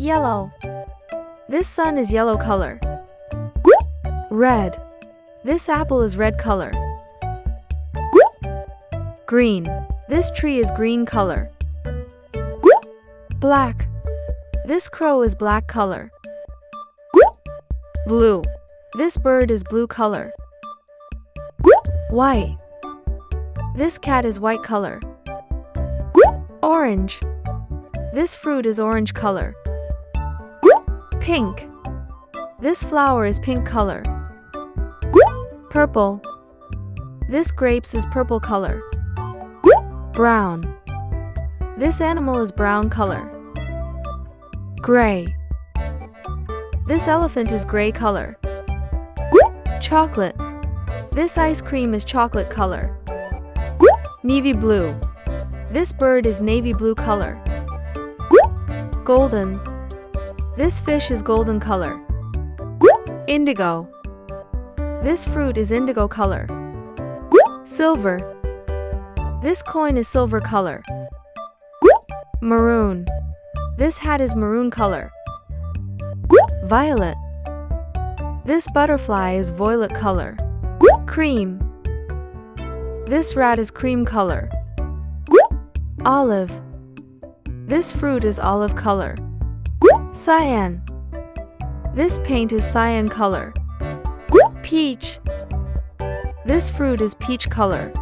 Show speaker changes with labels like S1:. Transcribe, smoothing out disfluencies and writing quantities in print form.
S1: Yellow. This sun is yellow color. Red. This apple is red color. Green. This tree is green color. Black. This crow is black color. Blue. This bird is blue color. White. This cat is white color. Orange. This fruit is orange color. Pink. This flower is pink color. Purple. This grapes is purple color. Brown. This animal is brown color. Gray. This elephant is gray color. Chocolate. This ice cream is chocolate color. Navy blue. This bird is navy blue color. Golden. This fish is golden color. Indigo. This fruit is indigo color. Silver. This coin is silver color. Maroon. This hat is maroon color. Violet. This butterfly is violet color. Cream. This rat is cream color. Olive. This fruit is olive color. Cyan. This paint is cyan color. Peach. This fruit is peach color.